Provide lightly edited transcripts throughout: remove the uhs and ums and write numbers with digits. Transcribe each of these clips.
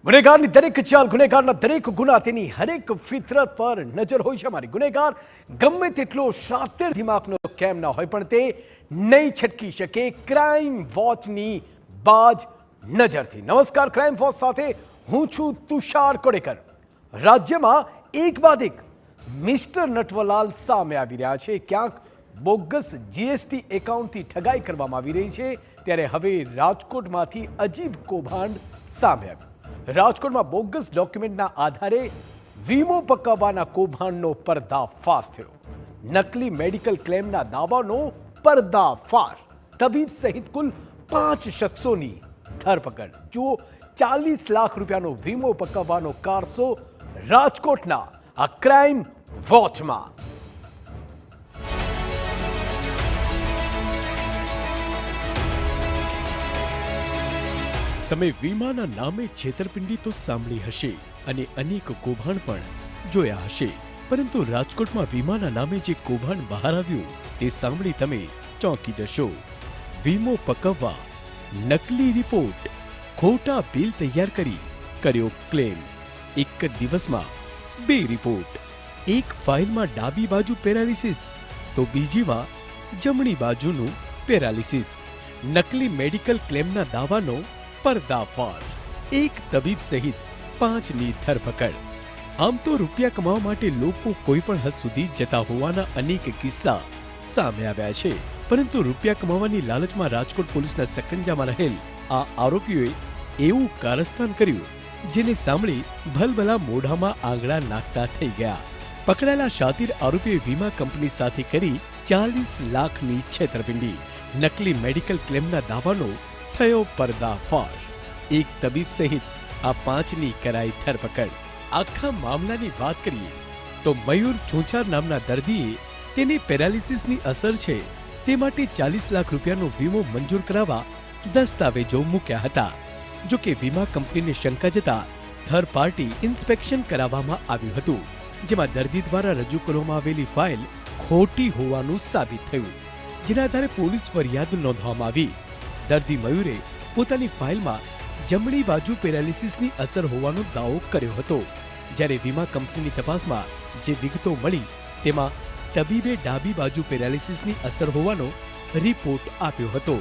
ગુનેગારની દરેક ચાલ, ગુનેગારના દરેક ગુના, તેની હરેક ફિતરત પર નજર હોય છે અમારી. ગુનેગાર ગમે તેટલો શાતિર દિમાગનો કેમ ના હોય, પણ તે નહીં છટકી શકે ક્રાઇમ વોચની બાજ નજરથી. નમસ્કાર, ક્રાઇમ વોચ સાથે હું છું તુષાર કોડેકર. રાજ્યમાં એક બાદ એક મિસ્ટર નટવરલાલ સામે આવી રહ્યા છે. ક્યાંક બોગસ જીએસટી એકાઉન્ટથી ઠગાઈ કરવામાં આવી રહી છે, ત્યારે હવે રાજકોટમાંથી અજીબ કૌભાંડ સામે આવ્યું. રાજકોટમાં બોગસ ડોક્યુમેન્ટના આધારે વીમો પકાવવાના કૌભાંડનો પર્દાફાશ થયો. નકલી મેડિકલ ક્લેમના દાવાનો પર્દાફાશ. તબીબ સહિત કુલ 5 શખ્સોની ધરપકડ. જુઓ, 40 લાખ રૂપિયાનો વીમો પકાવવાનો કારસો રાજકોટના આ ક્રાઇમ વોચમાં. તમે વીમાના નામે છેતરપિંડી તો સાંભળી હશે અને અનેક કૌભાંડ પણ જોયા હશે, પરંતુ રાજકોટમાં વીમાના નામે જે કૌભાંડ બહાર આવ્યું તે સાંભળી તમે ચોંકી જશો. વીમો પકવવા, નકલી રિપોર્ટ, ખોટા બિલ તૈયાર કરી કર્યો ક્લેમ. એક જ દિવસમાં 2 રિપોર્ટ. એક ફાઇલમાં ડાબી બાજુ પેરાલિસિસ તો બીજીમાં જમણી બાજુનું પેરાલિસિસ. નકલી મેડિકલ ક્લેમના દાવાનો પર્દાફાશ. એક તબીબ સહિત 5ની ધરપકડ. આમ તો રૂપિયા કમાવા માટે લોકો કોઈ પણ હદ સુધી જતા હોવાના અનેક કિસ્સા સામે આવ્યા છે, પરંતુ રૂપિયા કમાવાની લાલચમાં રાજકોટ પોલીસના સકંજામાં રહેલ આ આરોપીઓએ એવું કારસ્તાન કર્યું જેને સાંભળી ભલભલા મોઢામાં આંગળા નાખતા થઈ ગયા. પકડાયેલા શાતિર આરોપીએ વીમા કંપની સાથે કરી 40 લાખની છેતરપિંડી. નકલી મેડિકલ ક્લેમના દાવાનો થયો પર્દાફાશ. એક તબીબ સહિત આ 5ની કરાઈ ધરપકડ. આખા મામલાની વાત કરીએ તો મયુર ચોંચાર નામના દર્દીએ તેની પેરાલિસિસની અસર છે તે માટે 40 લાખ રૂપિયાનો વીમો મંજૂર કરાવવા દસ્તાવેજો મૂક્યા હતા. જો કે વીમા કંપનીને શંકા જતા થર્ડ પાર્ટી ઇન્સ્પેક્શન કરાવવામાં આવ્યું હતું, જેમાં દર્દી દ્વારા રજૂ કરવામાં આવેલી ફાઇલ ખોટી હોવાનું સાબિત થયું, જેના આધારે પોલીસ ફરિયાદ નોંધવામાં આવી. દર્દી મયુરે પોતાની ફાઇલમાં જમણી બાજુ પેરાલિસિસની અસર હોવાનો દાવો કર્યો હતો, જ્યારે વીમા કંપનીની તપાસમાં જે વિગતો મળી તેમાં તબીબે ડાબી બાજુ પેરાલિસિસની અસર હોવાનો રિપોર્ટ આપ્યો હતો.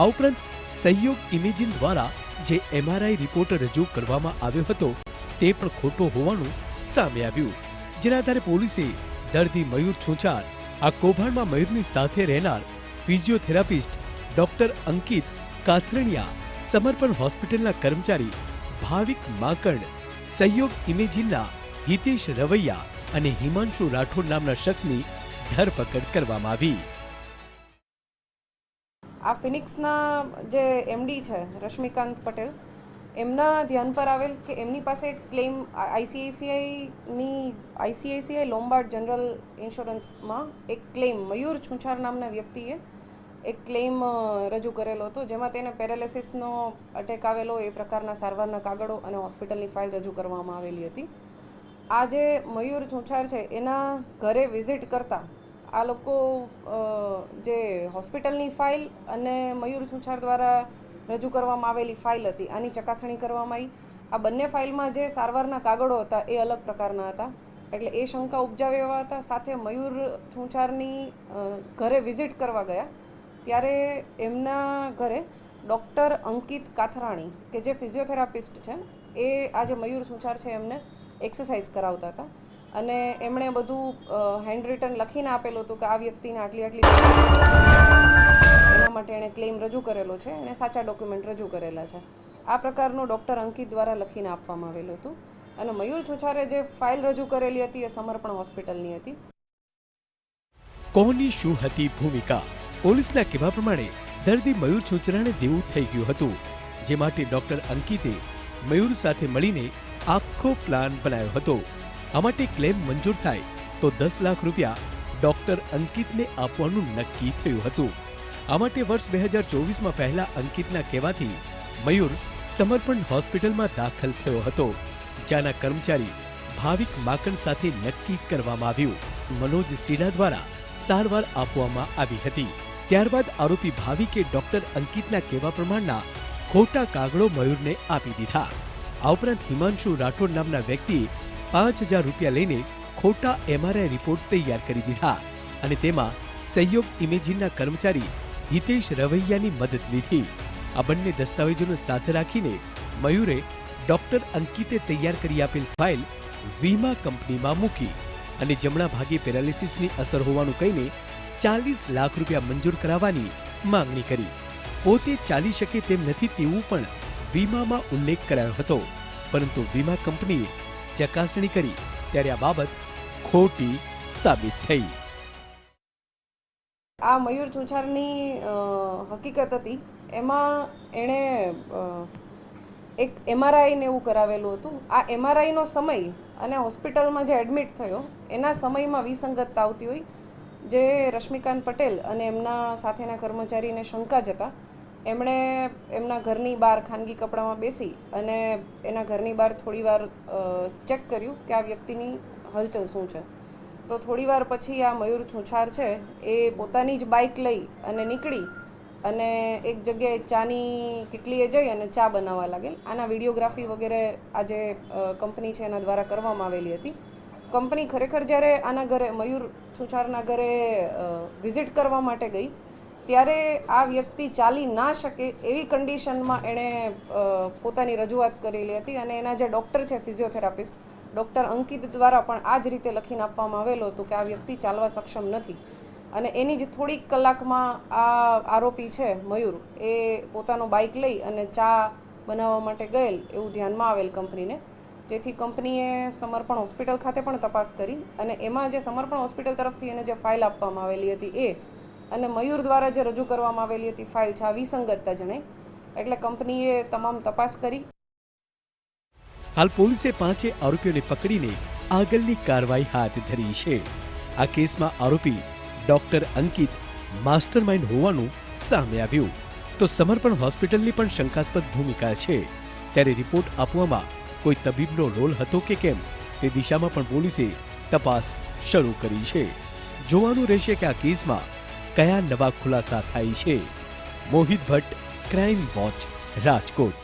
આ ઉપરાંત સહયોગ ઇમેજિન દ્વારા જે MRI રિપોર્ટ રજૂ કરવામાં આવ્યો હતો તે પણ ખોટો હોવાનું સામે આવ્યું, જેના આધારે પોલીસે દર્દી મયુર ચોંચાર, આ કૌભાંડમાં મયુરની સાથે રહેનાર ફિઝિયોથેરાપિસ્ટ ડોક્ટર અંકિત કાથરણિયા, સમર્પણ હોસ્પિટલના કર્મચારી ભાવિક માંકડ, સહયોગ ઇમેજિનના હિતેશ રવૈયા અને હિમાંશુ રાઠોડ નામના શખ્સની ધરપકડ કરવામાં આવી. આ ફિનિક્સના જે MD છે રશ્મિકાંત પટેલ, એમના ધ્યાન પર આવેલ કે એમની પાસે ક્લેમ આઈસીઆઈસીઆઈ લોમ્બાર્ડ જનરલ ઇન્સ્યોરન્સમાં એક ક્લેમ મયુર છુંછાર નામના વ્યક્તિએ એક ક્લેમ રજૂ કરેલો હતો, જેમાં તેને પેરાલિસિસનો અટેક આવેલો એ પ્રકારના સારવારના કાગળો અને હોસ્પિટલની ફાઇલ રજૂ કરવામાં આવેલી હતી. આ જે મયુર છુંછાર છે એના ઘરે વિઝિટ કરતા આ લોકો જે હોસ્પિટલની ફાઇલ અને મયુર છુંછાર દ્વારા રજૂ કરવામાં આવેલી ફાઇલ હતી આની ચકાસણી કરવામાં આવી. આ બંને ફાઇલમાં જે સારવારના કાગળો હતા એ અલગ પ્રકારના હતા, એટલે એ શંકા ઉપજાવે એવા હતા. સાથે મયુર છુંછારની ઘરે વિઝિટ કરવા ગયા ત્યારે એમના ઘરે ડૉક્ટર અંકિત કાથરાણી કે જે ફિઝિયોથેરાપિસ્ટ છે એ આ જે મયુર છુંછાર છે એમને એક્સરસાઇઝ કરાવતા હતા, અને એમણે બધું હેન્ડ રિટન લખીને આપેલું હતું કે આ વ્યક્તિને આટલી એના માટે એણે ક્લેમ રજૂ કરેલો છે, એણે સાચા ડોક્યુમેન્ટ રજૂ કરેલા છે. આ પ્રકારનું ડૉક્ટર અંકિત દ્વારા લખીને આપવામાં આવેલું હતું, અને મયુર છુંછારે જે ફાઇલ રજૂ કરેલી હતી એ સમર્પણ હોસ્પિટલની હતી. કોની શું હતી ભૂમિકા? પોલીસના કહેવા પ્રમાણે દર્દી મયુર છુંછરાને દેવું થઈ ગયું હતું, જે માટે ડોક્ટર અંકિતે મયુર સાથે મળીને આખો પ્લાન બનાવ્યો હતો. આ માટે ક્લેમ મંજૂર થાય તો 10 લાખ રૂપિયા ડોક્ટર અંકિતને આપવાનું નક્કી થયું હતું. આ માટે વર્ષ 2024માં પહેલા અંકિતના કહેવાથી મયુર સમર્પણ હોસ્પિટલમાં દાખલ થયો હતો, જ્યાંના કર્મચારી ભાવિક માંકડ સાથે નક્કી કરવામાં આવ્યું. મનોજ સીડા દ્વારા સારવાર આપવામાં આવી હતી. ત્યારબાદ આરોપી ભાવિકે ડોક્ટર અંકિતના કહેવા પ્રમાણના ખોટા કાગળો મયુરને આપી દીધા. આ ઉપરાંત હિમાંશુ રાઠોડ નામના વ્યક્તિએ 5,000 રૂપિયા લઈને ખોટા MRI રિપોર્ટ તૈયાર કરી દીધા અને તેમાં સહયોગ ઇમેજિનના કર્મચારી હિતેશ રવૈયાની મદદ લીધી. આ બંને દસ્તાવેજોને સાથે રાખીને મયુરે ડોક્ટર અંકિતે તૈયાર કરી આપેલ ફાઇલ વીમા કંપનીમાં મૂકી અને જમણા ભાગે પેરાલિસિસની અસર હોવાનું કહીને 40 લાખ રૂપિયા મંજૂર કરાવવાની માંગણી કરી. પોતે ચાલી શકે તેમ નથી તેવું પણ વીમામાં ઉલ્લેખ કરાયો હતો, પરંતુ વીમા કંપનીએ ચકાસણી કરી ત્યારે આ બાબત ખોટી સાબિત થઈ. આ મયુર છુંછારની હકીકત હતી, એમાં એણે એક MRI ને એવું કરાવેલું હતું. આ MRIનો સમય અને હોસ્પિટલમાં જે એડમિટ થયો એના સમયમાં વિસંગતતા આવતી હોય, જે રશ્મિકાંત પટેલ અને એમના સાથેના કર્મચારીને શંકા જતા એમણે એમના ઘરની બહાર ખાનગી કપડામાં બેસી અને એના ઘરની બહાર થોડીવાર ચેક કર્યું કે આ વ્યક્તિની હલચલ શું છે. તો થોડીવાર પછી આ મયુર છુંછાર છે એ પોતાની જ બાઇક લઈ અને નીકળી અને એક જગ્યાએ ચાની કિટલીએ જઈ અને ચા બનાવવા લાગેલ. આના વિડીયોગ્રાફી વગેરે આ જે કંપની છે એના દ્વારા કરવામાં આવેલી હતી. કંપની ખરેખર જ્યારે આના ઘરે મયુર છુંછારના ઘરે વિઝિટ કરવા માટે ગઈ ત્યારે આ વ્યક્તિ ચાલી ના શકે એવી કન્ડિશનમાં એણે પોતાની રજૂઆત કરેલી હતી અને એના જે ડૉક્ટર છે, ફિઝિયોથેરાપિસ્ટ ડૉક્ટર અંકિત દ્વારા પણ આ જ રીતે લખીને આપવામાં આવેલું હતું કે આ વ્યક્તિ ચાલવા સક્ષમ નથી. અને એની જ થોડીક કલાકમાં આ આરોપી છે મયુર એ પોતાનો બાઇક લઈ અને ચા બનાવવા માટે ગયેલ એવું ધ્યાનમાં આવેલ કંપનીને, જેથી કંપનીએ સમર્પણ હોસ્પિટલ ખાતે પણ તપાસ કરી અને એમાં જે સમર્પણ હોસ્પિટલ તરફથી એને જે ફાઇલ આપવામાં આવેલી હતી એ અને મયુર દ્વારા જે રજૂ કરવામાં આવેલી હતી ફાઇલ છે આ વિસંગતતા જણાઈ. એટલે કંપનીએ તમામ તપાસ કરી. હાલ પોલીસે 5 આરોપીઓને પકડીને આગળની કાર્યવાહી હાથ ધરી છે. આ કેસમાં આરોપી ડોક્ટર અંકિત માસ્ટરમાઇન્ડ હોવાનું સામે આવ્યું, તો સમર્પણ હોસ્પિટલની પણ શંકાસ્પદ ભૂમિકા છે. ત્યારે રિપોર્ટ આપવામાં કોઈ તબીબનો રોલ હતો કે કેમ તે દિશામાં પણ પોલીસે તપાસ શરૂ કરી છે. જોવાનું રહેશે કે આ કેસમાં કયા નવા ખુલાસા થાય છે. મોહિત ભટ્ટ, ક્રાઇમ વોચ, રાજકોટ.